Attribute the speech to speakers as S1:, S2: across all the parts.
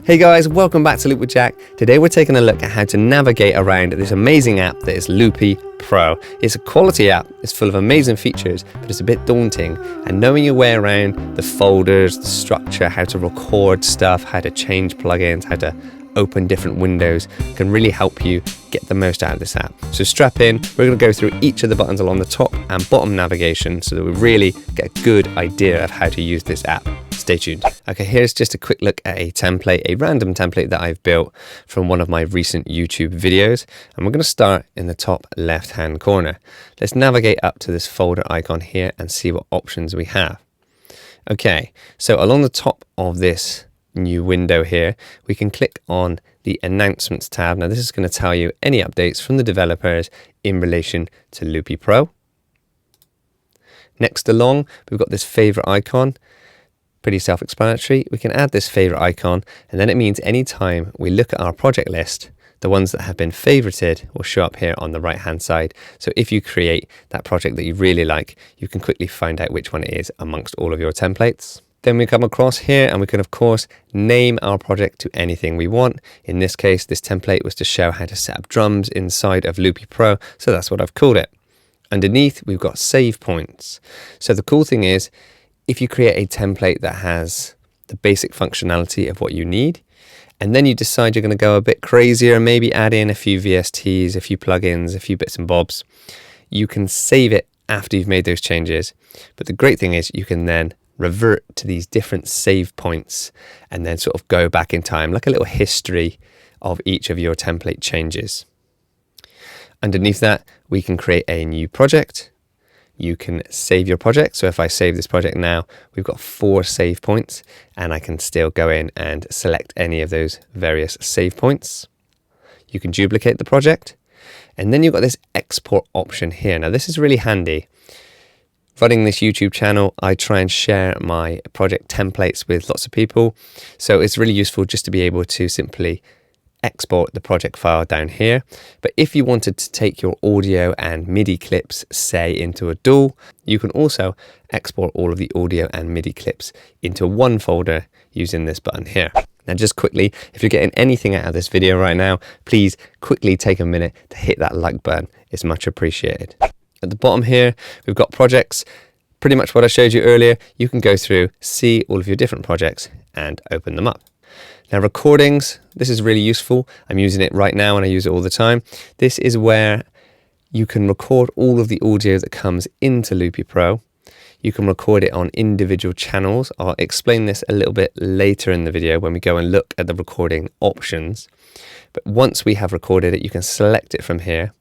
S1: Hey guys, welcome back to Loop with Jack. Today we're taking a look at how to navigate around this amazing app that is Loopy Pro. It's a quality app, it's full of amazing features, but it's a bit daunting. And knowing your way around the folders, the structure, how to record stuff, how to change plugins, how to open different windows can really help you get the most out of this app. So strap in, we're going to go through each of the buttons along the top and bottom navigation so that we really get a good idea of how to use this app. Stay tuned. Okay, here's just a quick look at a template, a random template that I've built from one of my recent YouTube videos. And we're going to start in the top left-hand corner. Let's navigate up to this folder icon here and see what options we have. Okay, so along the top of this new window here, we can click on the announcements tab. Now this is going to tell you any updates from the developers in relation to Loopy Pro. Next along, we've got this favorite icon. Pretty self-explanatory. We can add this favorite icon, and then it means anytime we look at our project list, the ones that have been favorited will show up here on the right hand side. So if you create that project that you really like, you can quickly find out which one it is amongst all of your templates. Then we come across here and we can of course name our project to anything we want. In this case, this template was to show how to set up drums inside of Loopy Pro, so that's what I've called it. Underneath, we've got save points. So the cool thing is, if you create a template that has the basic functionality of what you need, and then you decide you're going to go a bit crazier and maybe add in a few VSTs, a few plugins, a few bits and bobs, you can save it after you've made those changes. But the great thing is you can then revert to these different save points and then sort of go back in time, like a little history of each of your template changes. Underneath that, we can create a new project. You can save your project. So if I save this project now, we've got 4 save points and I can still go in and select any of those various save points. You can duplicate the project, and then you've got this export option here. Now this is really handy. Running this YouTube channel, I try and share my project templates with lots of people. So it's really useful just to be able to simply export the project file down here. But if you wanted to take your audio and MIDI clips, say, into a DAW, you can also export all of the audio and MIDI clips into one folder using this button here. Now just quickly, if you're getting anything out of this video right now, please quickly take a minute to hit that like button. It's much appreciated. At the bottom here, we've got projects. Pretty much what I showed you earlier. You can go through, see all of your different projects and open them up. Now recordings, this is really useful. I'm using it right now and I use it all the time. This is where you can record all of the audio that comes into Loopy Pro. You can record it on individual channels. I'll explain this a little bit later in the video when we go and look at the recording options. But once we have recorded it, you can select it from here.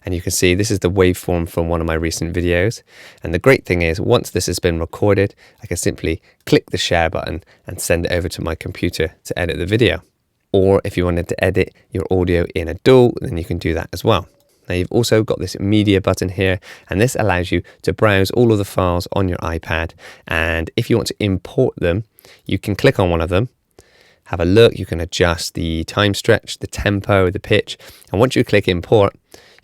S1: And you can see this is the waveform from one of my recent videos. And the great thing is, once this has been recorded, I can simply click the share button and send it over to my computer to edit the video. Or if you wanted to edit your audio in a DAW, then you can do that as well. Now you've also got this media button here, and this allows you to browse all of the files on your iPad. And if you want to import them, you can click on one of them, have a look, you can adjust the time stretch, the tempo, the pitch. And once you click import,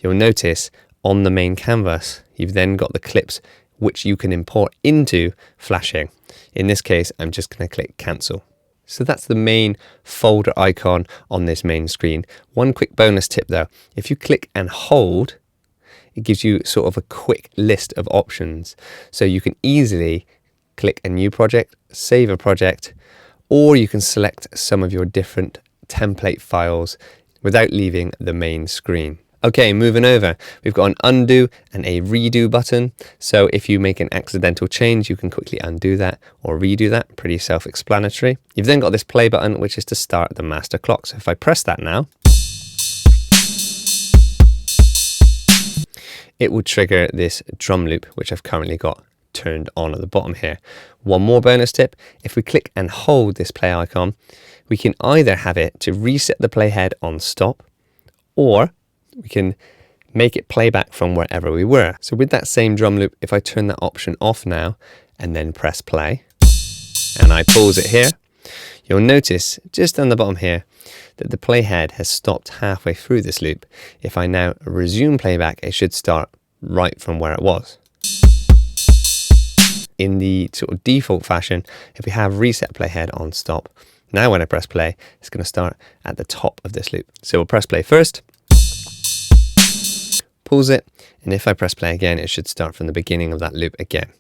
S1: you'll notice on the main canvas, you've then got the clips which you can import into flashing. In this case, I'm just going to click cancel. So that's the main folder icon on this main screen. One quick bonus tip though, if you click and hold, it gives you sort of a quick list of options. So you can easily click a new project, save a project, or you can select some of your different template files without leaving the main screen. Okay, moving over, we've got an undo and a redo button. So if you make an accidental change, you can quickly undo that or redo that. Pretty self-explanatory. You've then got this play button, which is to start the master clock. So if I press that now, it will trigger this drum loop, which I've currently got turned on at the bottom here. One more bonus tip, if we click and hold this play icon, we can either have it to reset the playhead on stop, or we can make it play back from wherever we were. So with that same drum loop, if I turn that option off now and then press play and I pause it here, you'll notice just on the bottom here that the playhead has stopped halfway through this loop. If I now resume playback, it should start right from where it was. In the sort of default fashion, if we have reset playhead on stop, Now when I press play, it's going to start at the top of this loop. So we'll press play first, pause it, and if I press play again, it should start from the beginning of that loop again.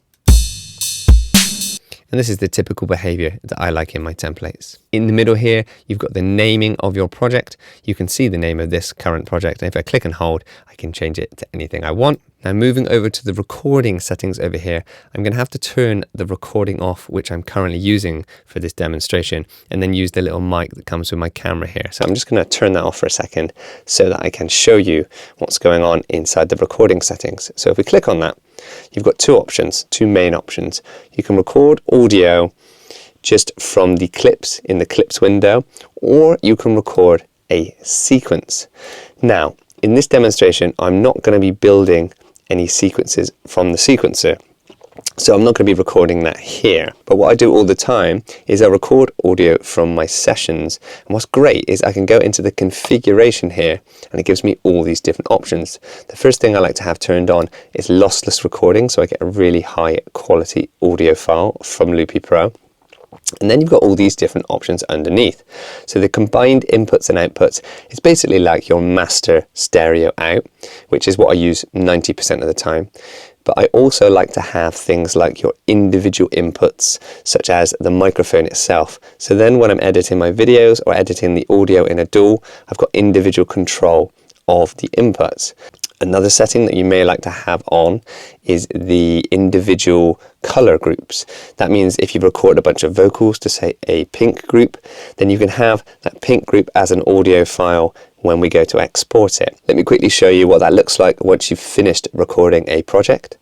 S1: And this is the typical behavior that I like in my templates. In the middle here, you've got the naming of your project. You can see the name of this current project. And if I click and hold, I can change it to anything I want. Now moving over to the recording settings over here, I'm going to have to turn the recording off, which I'm currently using for this demonstration, and then use the little mic that comes with my camera here. So I'm just going to turn that off for a second so that I can show you what's going on inside the recording settings. So if we click on that, you've got two main options. You can record audio just from the clips in the clips window, or you can record a sequence. Now, in this demonstration, I'm not going to be building any sequences from the sequencer. So I'm not going to be recording that here. But what I do all the time is I record audio from my sessions. And what's great is I can go into the configuration here and it gives me all these different options. The first thing I like to have turned on is lossless recording, so I get a really high quality audio file from Loopy Pro. And then you've got all these different options underneath. So the combined inputs and outputs is basically like your master stereo out, which is what I use 90% of the time. But I also like to have things like your individual inputs, such as the microphone itself. So then when I'm editing my videos or editing the audio in a DAW, I've got individual control of the inputs. Another setting that you may like to have on is the individual color groups. That means if you record a bunch of vocals to say a pink group, then you can have that pink group as an audio file when we go to export it. Let me quickly show you what that looks like once you've finished recording a project.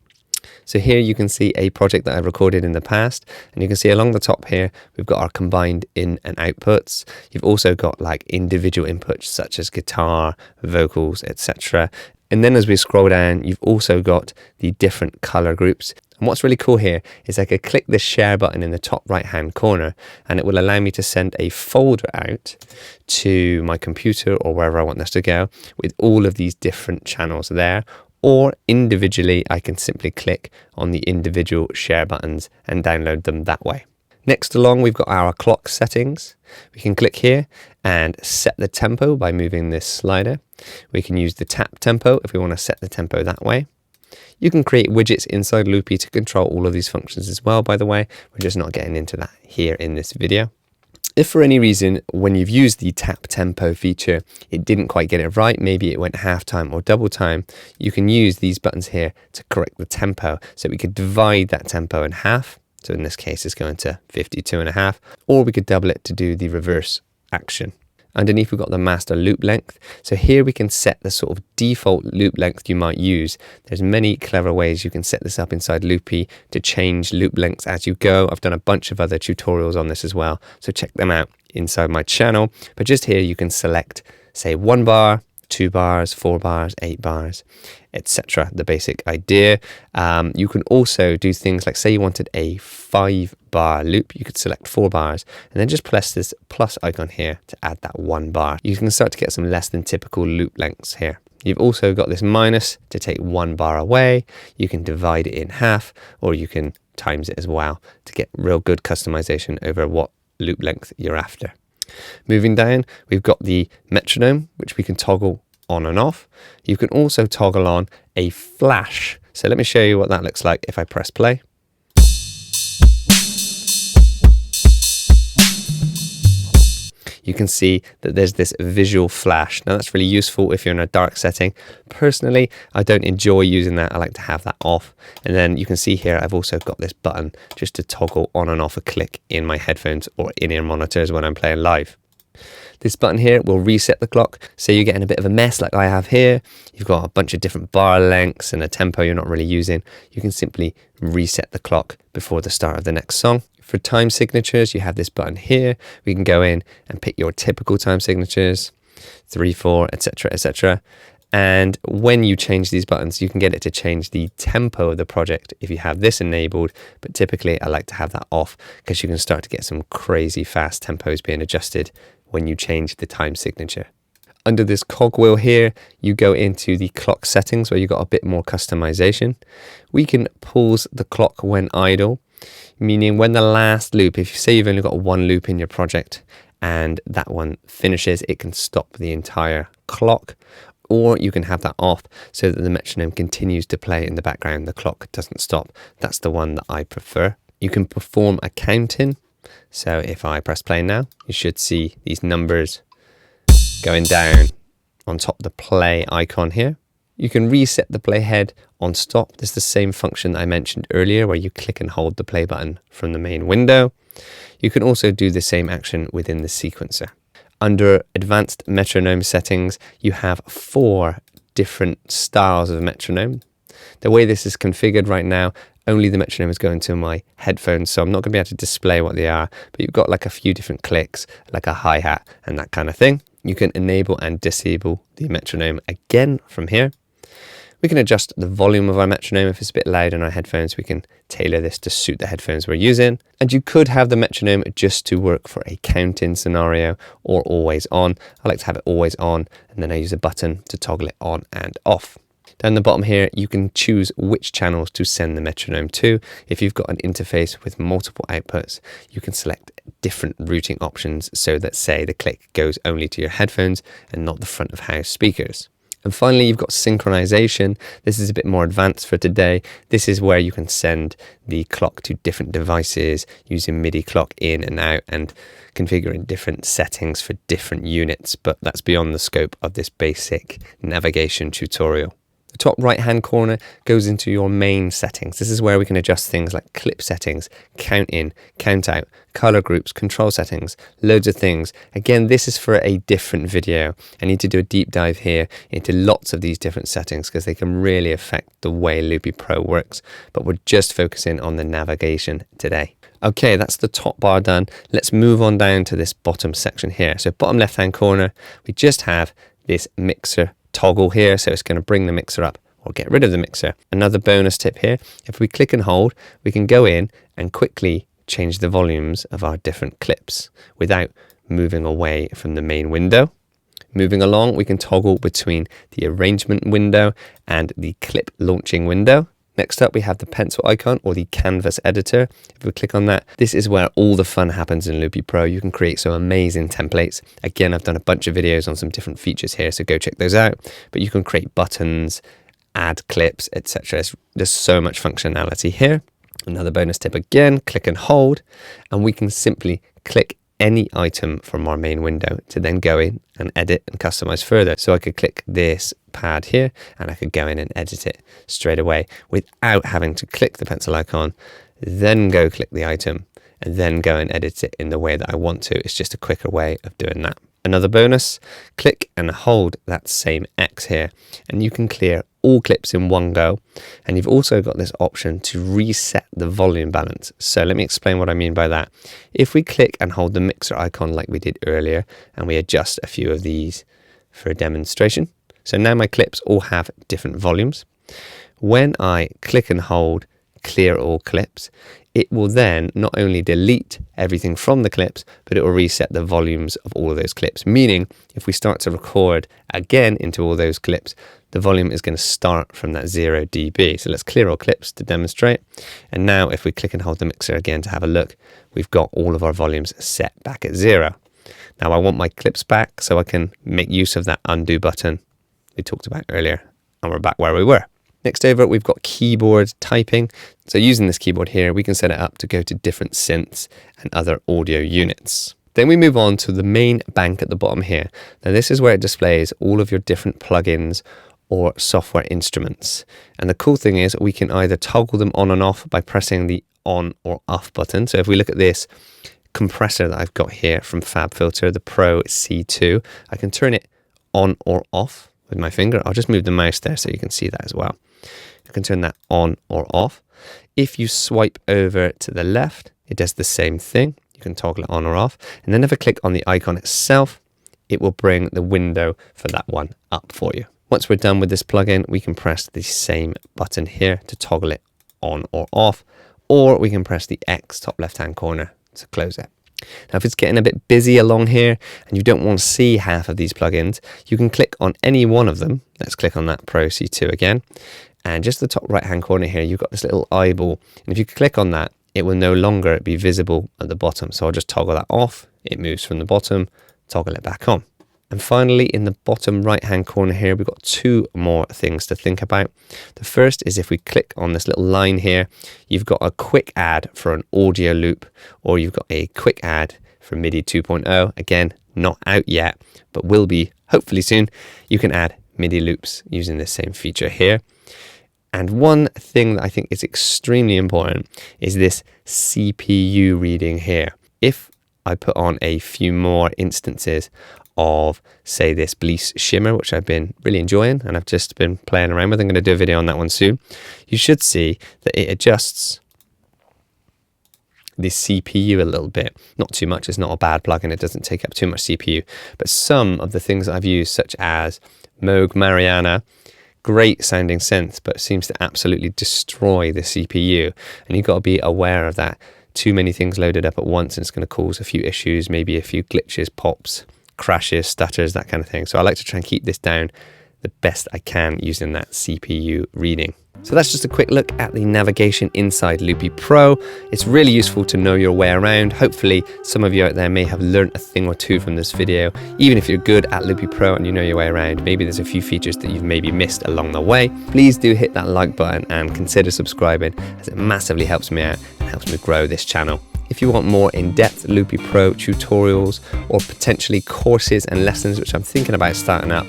S1: So here you can see a project that I've recorded in the past, and you can see along the top here we've got our combined in and outputs. You've also got like individual inputs such as guitar, vocals, etc. And then as we scroll down, you've also got the different color groups. And what's really cool here is I could click the share button in the top right hand corner and it will allow me to send a folder out to my computer or wherever I want this to go with all of these different channels there. Or individually, I can simply click on the individual share buttons and download them that way. Next along, we've got our clock settings. We can click here and set the tempo by moving this slider. We can use the tap tempo if we want to set the tempo that way. You can create widgets inside Loopy to control all of these functions as well, by the way. We're just not getting into that here in this video. If for any reason, when you've used the tap tempo feature, it didn't quite get it right, maybe it went half time or double time, you can use these buttons here to correct the tempo. So we could divide that tempo in half. So in this case, it's going to 52.5, or we could double it to do the reverse action. Underneath, we've got the master loop length. So here we can set the sort of default loop length you might use. There's many clever ways you can set this up inside Loopy to change loop lengths as you go. I've done a bunch of other tutorials on this as well, so check them out inside my channel. But just here you can select, say, 1 bar, 2 bars, 4 bars, 8 bars, etc. The basic idea. You can also do things like, say you wanted a 5-bar loop, you could select 4 bars and then just press this plus icon here to add that 1 bar. You can start to get some less than typical loop lengths here. You've also got this minus to take 1 bar away. You can divide it in half, or you can times it as well to get real good customization over what loop length you're after. Moving down, we've got the metronome, which we can toggle on and off. You can also toggle on a flash. So let me show you what that looks like if I press play. You can see that there's this visual flash. Now that's really useful if you're in a dark setting. Personally, I don't enjoy using that. I like to have that off. And then you can see here, I've also got this button just to toggle on and off a click in my headphones or in-ear monitors when I'm playing live. This button here will reset the clock. So you're getting a bit of a mess like I have here. You've got a bunch of different bar lengths and a tempo you're not really using. You can simply reset the clock before the start of the next song. For time signatures, you have this button here. We can go in and pick your typical time signatures, 3, 4, etc., etc. And when you change these buttons, you can get it to change the tempo of the project if you have this enabled. But typically, I like to have that off because you can start to get some crazy fast tempos being adjusted when you change the time signature. Under this cogwheel here, you go into the clock settings where you've got a bit more customization. We can pause the clock when idle, meaning when the last loop, if you say you've only got 1 loop in your project and that one finishes, it can stop the entire clock. Or you can have that off so that the metronome continues to play in the background. The clock doesn't stop. That's the one that I prefer. You can perform a count-in. So if I press play now, you should see these numbers going down on top of the play icon here. You can reset the playhead on stop. This is the same function that I mentioned earlier where you click and hold the play button from the main window. You can also do the same action within the sequencer. Under advanced metronome settings, you have 4 different styles of metronome. The way this is configured right now, only the metronome is going to my headphones, so I'm not going to be able to display what they are, but you've got like a few different clicks, like a hi-hat and that kind of thing. You can enable and disable the metronome again from here. We can adjust the volume of our metronome. If it's a bit loud in our headphones, we can tailor this to suit the headphones we're using. And you could have the metronome just to work for a count-in scenario or always on. I like to have it always on, and then I use a button to toggle it on and off. Down the bottom here, you can choose which channels to send the metronome to. If you've got an interface with multiple outputs, you can select different routing options so that, say, the click goes only to your headphones and not the front of house speakers. And finally, you've got synchronization. This is a bit more advanced for today. This is where you can send the clock to different devices using MIDI clock in and out and configuring different settings for different units. But that's beyond the scope of this basic navigation tutorial. The top right hand corner goes into your main settings. This is where we can adjust things like clip settings, count in, count out, color groups, control settings, loads of things. Again, this is for a different video. I need to do a deep dive here into lots of these different settings because they can really affect the way Loopy Pro works, but we're just focusing on the navigation today. Okay, that's the top bar done. Let's move on down to this bottom section here. So bottom left hand corner, we just have this mixer toggle here, so it's going to bring the mixer up or get rid of the mixer. Another bonus tip here, if we click and hold, we can go in and quickly change the volumes of our different clips without moving away from the main window. Moving along, we can toggle between the arrangement window and the clip launching window. Next up, we have the pencil icon or the canvas editor. If we click on that, this is where all the fun happens in Loopy Pro. You can create some amazing templates. Again, I've done a bunch of videos on some different features here, so go check those out. But you can create buttons, add clips, etc. There's so much functionality here. Another bonus tip again, click and hold, and we can simply click any item from our main window to then go in and edit and customize further. So I could click this pad here and I could go in and edit it straight away without having to click the pencil icon, then go click the item and then go and edit it in the way that I want to. It's just a quicker way of doing that. Another bonus, click and hold that same X here and you can clear all clips in one go, and you've also got this option to reset the volume balance. So let me explain what I mean by that. If we click and hold the mixer icon like we did earlier and we adjust a few of these for a demonstration, so now my clips all have different volumes. When I click and hold clear all clips, it will then not only delete everything from the clips, but it will reset the volumes of all of those clips. Meaning, if we start to record again into all those clips, the volume is going to start from that 0 dB. So let's clear all clips to demonstrate. And now if we click and hold the mixer again to have a look, we've got all of our volumes set back at 0. Now I want my clips back so I can make use of that undo button we talked about earlier. And we're back where we were. Next over, we've got keyboard typing. So using this keyboard here, we can set it up to go to different synths and other audio units. Then we move on to the main bank at the bottom here. Now this is where it displays all of your different plugins or software instruments. And the cool thing is we can either toggle them on and off by pressing the on or off button. So if we look at this compressor that I've got here from FabFilter, the Pro C2, I can turn it on or off with my finger. I'll just move the mouse there so you can see that as well. You can turn that on or off. If you swipe over to the left, it does the same thing. You can toggle it on or off. And then if I click on the icon itself, it will bring the window for that one up for you. Once we're done with this plugin, we can press the same button here to toggle it on or off, or we can press the X top left-hand corner to close it. Now, if it's getting a bit busy along here and you don't want to see half of these plugins, you can click on any one of them. Let's click on that Pro C2 again. And just the top right-hand corner here, you've got this little eyeball. And if you click on that, it will no longer be visible at the bottom. So I'll just toggle that off. it moves from the bottom, toggle it back on. And finally, in the bottom right hand corner here, we've got two more things to think about. The first is if we click on this little line here, you've got a quick add for an audio loop, or you've got a quick add for MIDI 2.0. Again, not out yet, but will be hopefully soon. You can add MIDI loops using this same feature here. And one thing that I think is extremely important is this CPU reading here. If I put on a few more instances of, say, this Bleach shimmer, which I've been really enjoying and I've just been playing around with, I'm going to do a video on that one soon, you should see that it adjusts the CPU a little bit. Not too much, it's not a bad plugin, it doesn't take up too much CPU, but some of the things that I've used, such as Moog Mariana, great sounding synth, but seems to absolutely destroy the CPU, and you've got to be aware of that. Too many things loaded up at once and it's going to cause a few issues, maybe a few glitches, pops, crashes, stutters, that kind of thing. So I like to try and keep this down the best I can using that CPU reading. So that's just a quick look at the navigation inside Loopy Pro. It's really useful to know your way around. Hopefully some of you out there may have learned a thing or two from this video. Even if you're good at Loopy Pro and you know your way around, maybe there's a few features that you've maybe missed along the way. Please do hit that like button and consider subscribing, as it massively helps me out and helps me grow this channel. If you want more in-depth Loopy Pro tutorials or potentially courses and lessons, which I'm thinking about starting up,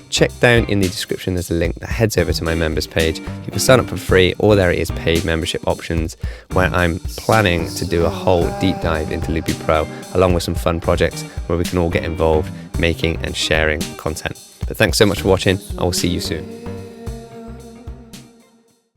S1: check down in the description, there's a link that heads over to my members page. You can sign up for free, or there is paid membership options, where I'm planning to do a whole deep dive into Loopy Pro, along with some fun projects where we can all get involved making and sharing content. But thanks so much for watching. I will see you soon.